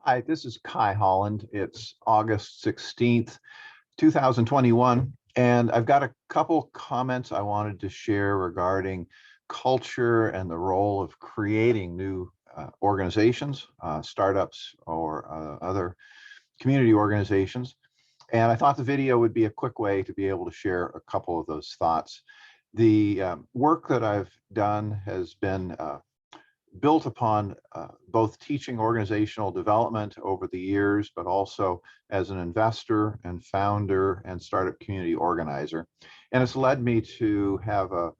Hi, this is Kai Holland. It's August 16th, 2021, and I've got a couple comments I wanted to share regarding culture and the role of creating new organizations, startups, or other community organizations. And I thought the video would be a quick way to be able to share a couple of those thoughts. The work that I've done has been built upon both teaching organizational development over the years, but also as an investor and founder and startup community organizer. And it's led me to have a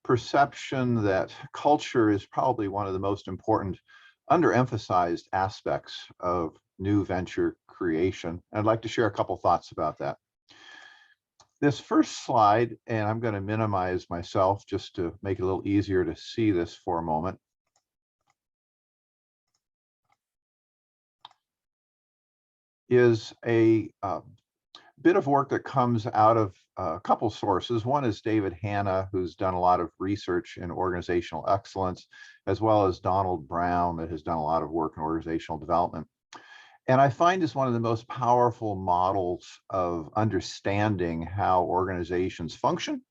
perception that culture is probably one of the most important underemphasized aspects of new venture creation. I'd like to share a couple thoughts about that. This first slide, and I'm going to minimize myself just to make it a little easier to see this for a moment, is a bit of work that comes out of a couple sources. One is David Hanna, who's done a lot of research in organizational excellence, as well as Donald Brown, that has done a lot of work in organizational development. And I find this one of the most powerful models of understanding how organizations function,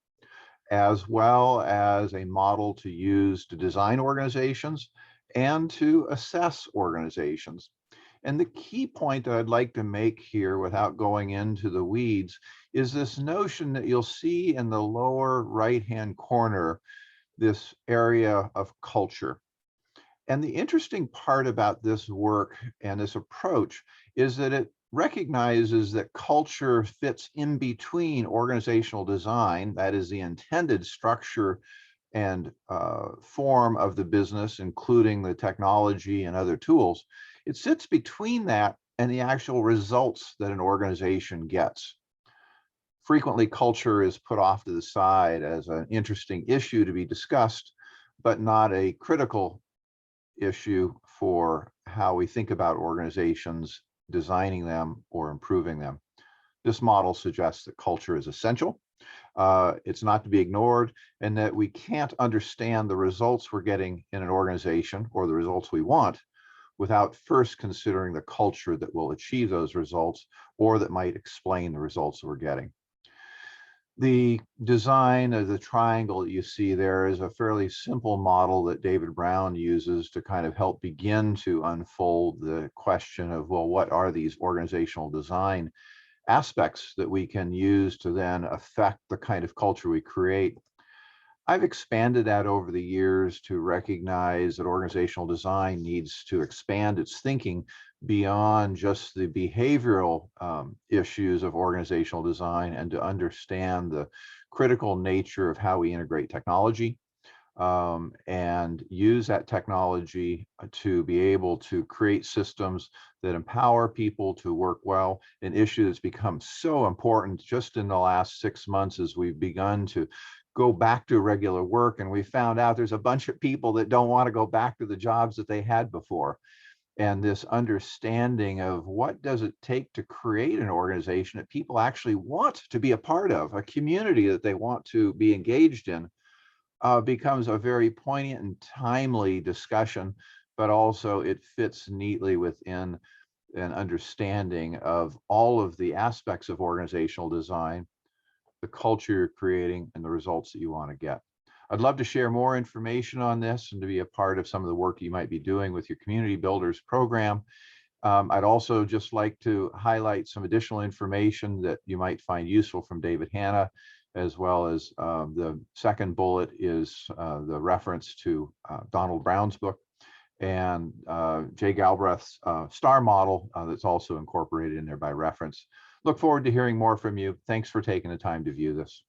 as well as a model to use to design organizations and to assess organizations. And the key point that I'd like to make here without going into the weeds is this notion that you'll see in the lower right-hand corner, this area of culture. And the interesting part about this work and this approach is that it recognizes that culture fits in between organizational design, that is the intended structure and form of the business, including the technology and other tools. It sits between that and the actual results that an organization gets. Frequently, culture is put off to the side as an interesting issue to be discussed, but not a critical issue for how we think about organizations, designing them or improving them. This model suggests that culture is essential. It's not to be ignored, and that we can't understand the results we're getting in an organization or the results we want without first considering the culture that will achieve those results or that might explain the results we're getting. The design of the triangle that you see there is a fairly simple model that David Brown uses to kind of help begin to unfold the question of, well, what are these organizational design aspects that we can use to then affect the kind of culture we create. I've expanded that over the years to recognize that organizational design needs to expand its thinking beyond just the behavioral issues of organizational design, and to understand the critical nature of how we integrate technology and use that technology to be able to create systems that empower people to work well. An issue that's become so important just in the last 6 months as we've begun to go back to regular work, and we found out there's a bunch of people that don't want to go back to the jobs that they had before. And this understanding of what does it take to create an organization that people actually want to be a part of, a community that they want to be engaged in, becomes a very poignant and timely discussion, but also it fits neatly within an understanding of all of the aspects of organizational design, the culture you're creating, and the results that you want to get. I'd love to share more information on this and to be a part of some of the work you might be doing with your Community Builders program. I'd also just like to highlight some additional information that you might find useful from David Hanna, as well as the second bullet is the reference to Donald Brown's book, and Jay Galbraith's STAR model that's also incorporated in there by reference. Look forward to hearing more from you. Thanks for taking the time to view this.